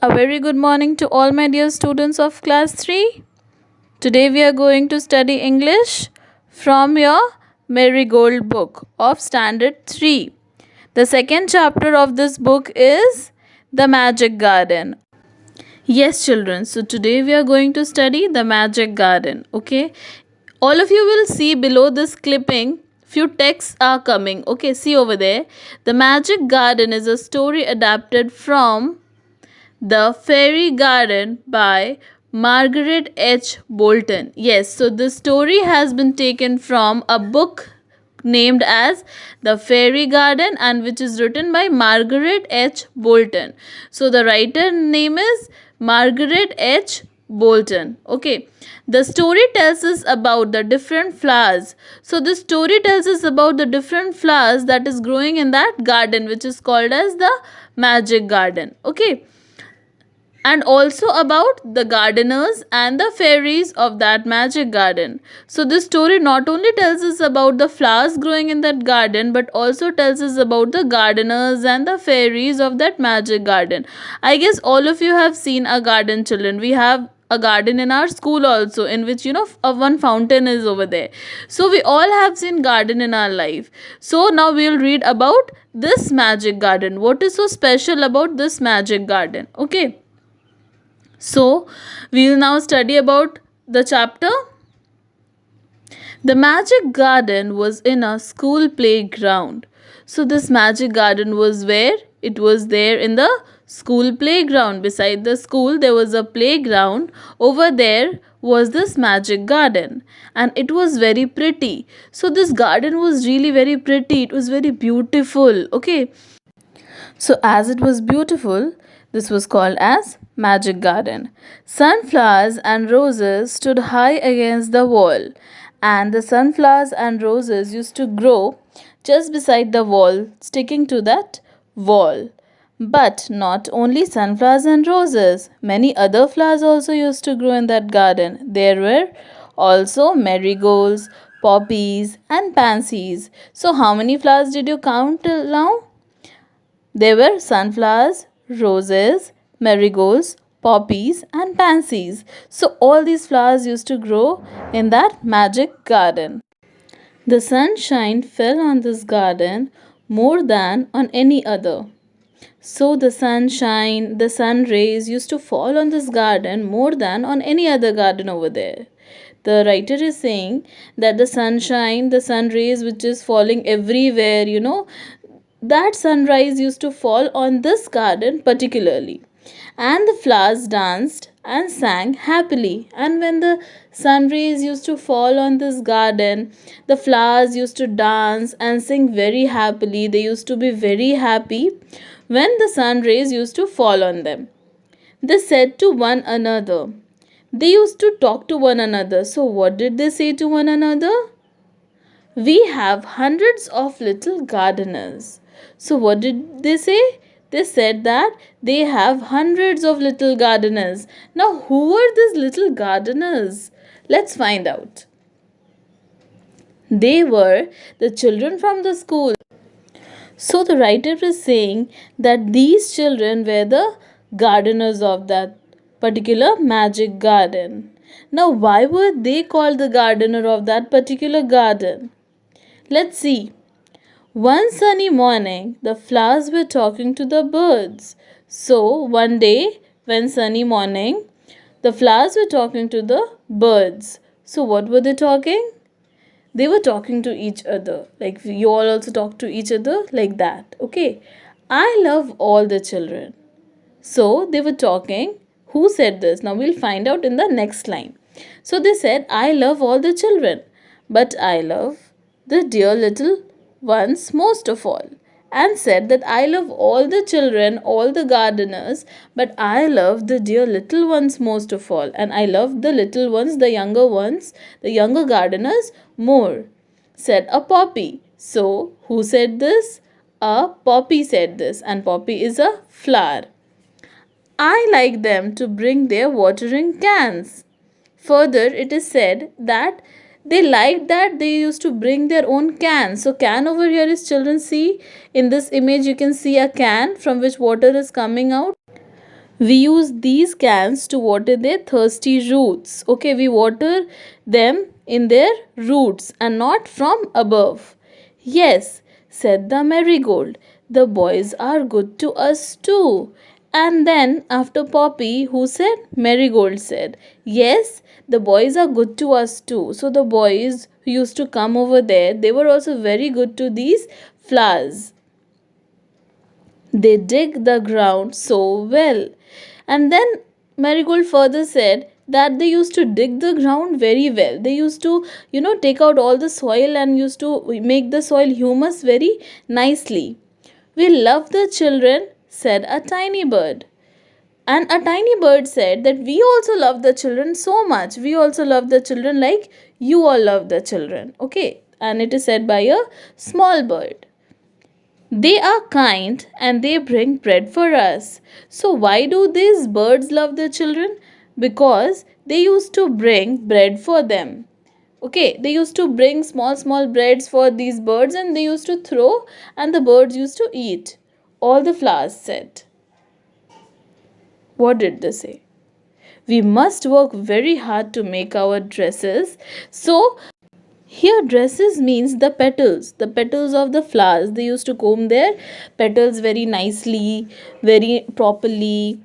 A very good morning to all my dear students of class 3. Today we are going to study English from your Marigold book of standard 3. The second chapter of this book is The Magic Garden. Yes, children, so today we are going to study The Magic Garden. Okay, all of you will see below this clipping few texts are coming. Okay, see over there. The Magic Garden is a story adapted from the Fairy Garden by Margaret H. Bolton. Yes, so this story has been taken from a book named as The Fairy Garden and which is written by Margaret H. Bolton. So the writer name is Margaret H. Bolton. Okay. The story tells us about the different flowers. So the story tells us about the different flowers that is growing in that garden which is called as the Magic Garden. Okay, and also about the gardeners and the fairies of that magic garden. So, this story not only tells us about the flowers growing in that garden but also tells us about the gardeners and the fairies of that magic garden. I guess all of you have seen a garden, children. We have a garden in our school also in which one fountain is over there. So we all have seen garden in our life. So now we'll read about this magic garden. What is so special about this magic garden? Okay, so, we will now study about the chapter. The magic garden was in a school playground. So, this magic garden was where? It was there in the school playground. Beside the school, there was a playground. Over there was this magic garden, and it was very pretty. So, this garden was really very pretty, it was very beautiful. Okay, so, as it was beautiful, this was called as Magic Garden. Sunflowers and roses stood high against the wall, and the sunflowers and roses used to grow just beside the wall, sticking to that wall. But not only sunflowers and roses, many other flowers also used to grow in that garden. There were also marigolds, poppies, and pansies. So, how many flowers did you count till now? There were sunflowers, roses, marigolds, poppies, and pansies. So, all these flowers used to grow in that magic garden. The sunshine fell on this garden more than on any other. So, the sun rays used to fall on this garden more than on any other garden over there. The writer is saying that the sun rays which is falling everywhere, that sunrise used to fall on this garden particularly, and the flowers danced and sang happily. And when the sun rays used to fall on this garden, the flowers used to dance and sing very happily. They used to be very happy when the sun rays used to fall on them. They said to one another, they used to talk to one another. So what did they say to one another? We have hundreds of little gardeners. So, what did they say? They said that they have hundreds of little gardeners. Now, who are these little gardeners? Let's find out. They were the children from the school. So, the writer is saying that these children were the gardeners of that particular magic garden. Now, why were they called the gardener of that particular garden? Let's see. One sunny morning, the flowers were talking to the birds. So, one day, when sunny morning, the flowers were talking to the birds. So, what were they talking? They were talking to each other. Like you all also talk to each other like that. Okay. I love all the children. So, they were talking. Who said this? Now, we'll find out in the next line. So, they said, I love all the children, but I love the dear little ones most of all, and said that I love all the children, all the gardeners, but I love the dear little ones most of all, and I love the little ones, the younger gardeners more, said a poppy. So, who said this? A poppy said this, and poppy is a flower. I like them to bring their watering cans. Further, it is said that they liked that they used to bring their own can. So, can over here is children see in this image you can see a can from which water is coming out. We use these cans to water their thirsty roots. Okay, we water them in their roots and not from above. Yes, said the marigold, the boys are good to us too. And then, after Poppy, who said? Marigold said, yes, the boys are good to us too. So, the boys who used to come over there, they were also very good to these flowers. They dig the ground so well. And then Marigold further said that they used to dig the ground very well. They used to, take out all the soil and used to make the soil humus very nicely. We love the children, said a tiny bird. And a tiny bird said that we also love the children so much. We also love the children like you all love the children. Okay. And it is said by a small bird. They are kind and they bring bread for us. So, why do these birds love the children? Because they used to bring bread for them. Okay, they used to bring small breads for these birds and they used to throw, and the birds used to eat. All the flowers said. What did they say? We must work very hard to make our dresses. So, here, dresses means the petals of the flowers. They used to comb their petals very nicely, very properly,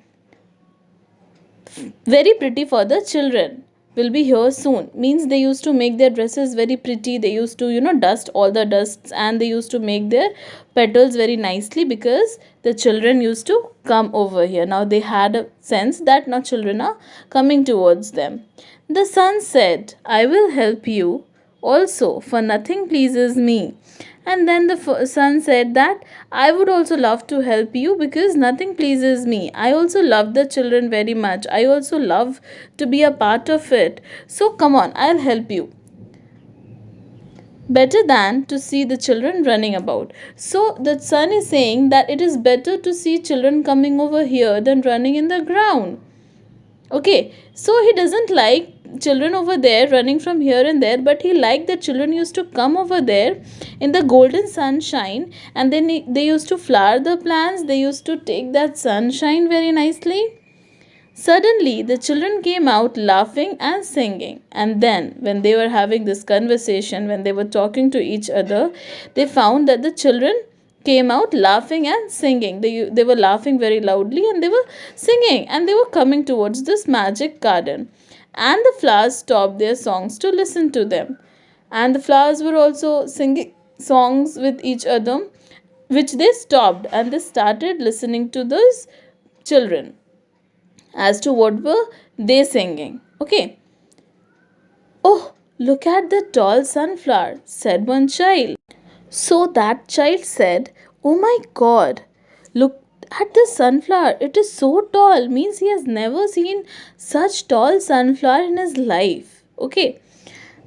very pretty for the children. Will be here soon. Means they used to make their dresses very pretty. They used to, dust all the dusts and they used to make their petals very nicely because the children used to come over here. Now they had a sense that now children are coming towards them. The sun said, I will help you also, for nothing pleases me. And then the son said that I would also love to help you because nothing pleases me. I also love the children very much. I also love to be a part of it. So come on, I'll help you. Better than to see the children running about. So the son is saying that it is better to see children coming over here than running in the ground. Okay, so he doesn't like children over there running from here and there, but he liked that children used to come over there in the golden sunshine, and then they used to flower the plants. They used to take that sunshine very nicely. Suddenly, the children came out laughing and singing. And then, when they were having this conversation, when they were talking to each other, they found that the children came out laughing and singing. They were laughing very loudly and they were singing and they were coming towards this magic garden. And the flowers stopped their songs to listen to them. And the flowers were also singing songs with each other, which they stopped and they started listening to those children as to what were they singing. Okay. Oh, look at the tall sunflower, said one child. So that child said, oh my god, look at the sunflower. It is so tall. Means he has never seen such tall sunflower in his life. Okay.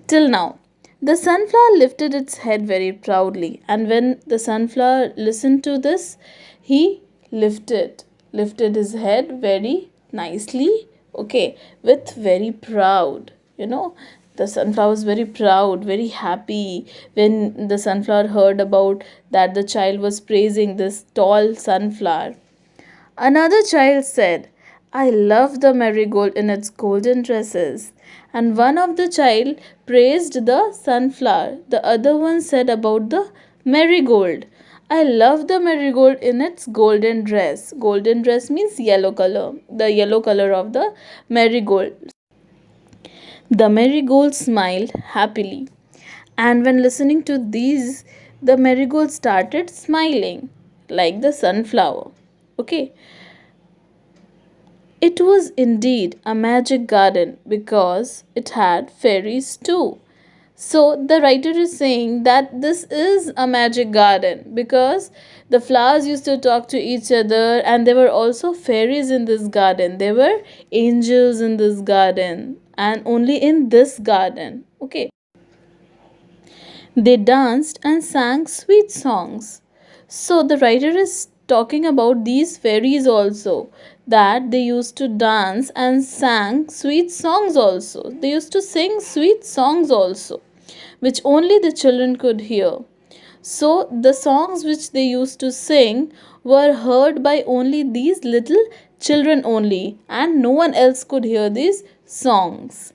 Till now. The sunflower lifted its head very proudly, and when the sunflower listened to this, he lifted his head very nicely, okay, with very proud. The sunflower was very proud, very happy when the sunflower heard about that the child was praising this tall sunflower. Another child said, I love the marigold in its golden dresses. And one of the child praised the sunflower. The other one said about the marigold. I love the marigold in its golden dress. Golden dress means yellow color. The yellow color of the marigold. The marigold smiled happily. And when listening to these, the marigold started smiling like the sunflower. Okay. It was indeed a magic garden because it had fairies too. So the writer is saying that this is a magic garden because the flowers used to talk to each other and there were also fairies in this garden. There were angels in this garden and only in this garden. Okay. They danced and sang sweet songs. So the writer is talking about these fairies also, that they used to dance and sang sweet songs also. They used to sing sweet songs also, which only the children could hear. So the songs which they used to sing were heard by only these little children only, and no one else could hear these songs.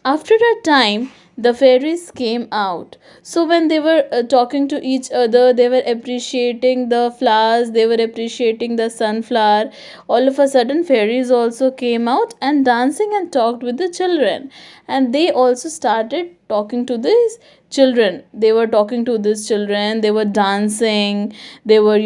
After a time, the fairies came out. So, when they were talking to each other, they were appreciating the flowers, they were appreciating the sunflower. All of a sudden, fairies also came out and dancing and talked with the children. And they also started talking to these children. They were talking to these children, they were dancing, they were,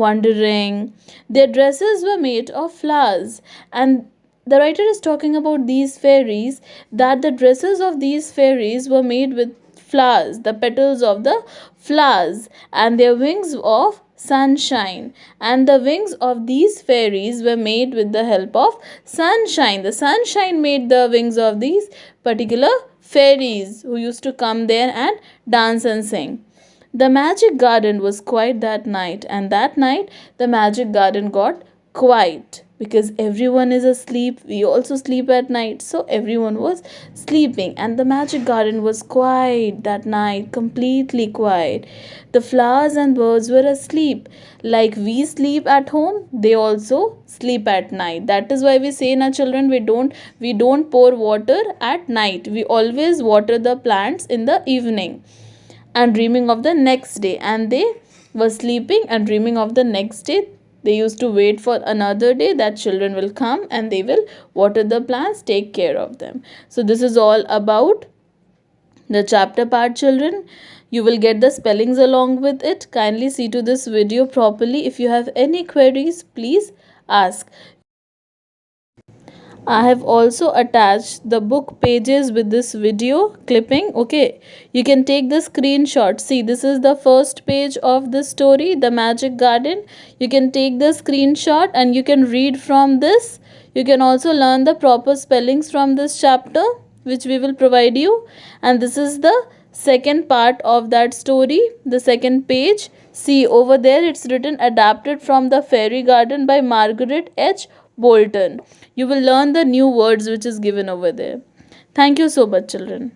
wondering. Their dresses were made of flowers, and the writer is talking about these fairies, that the dresses of these fairies were made with flowers, the petals of the flowers, and their wings of sunshine. And the wings of these fairies were made with the help of sunshine. The sunshine made the wings of these particular fairies who used to come there and dance and sing. The magic garden was quiet that night, and that night the magic garden got quiet because everyone is asleep. We also sleep at night, so everyone was sleeping, and the magic garden was quiet that night, completely quiet. The flowers and birds were asleep. Like we sleep at home, they also sleep at night. That is why we say, na children, we don't pour water at night. We always water the plants in the evening and dreaming of the next day. And they were sleeping and dreaming of the next day. They used to wait for another day that children will come and they will water the plants, take care of them. So this is all about the chapter part, children. You will get the spellings along with it. Kindly see to this video properly. If you have any queries, please ask. I have also attached the book pages with this video clipping. Okay, you can take the screenshot. See, this is the first page of the story, The Magic Garden. You can take the screenshot and you can read from this. You can also learn the proper spellings from this chapter, which we will provide you. And this is the second part of that story, the second page. See, over there it's written adapted from The Fairy Garden by Margaret H. Bolton. You will learn the new words which is given over there. Thank you so much, children.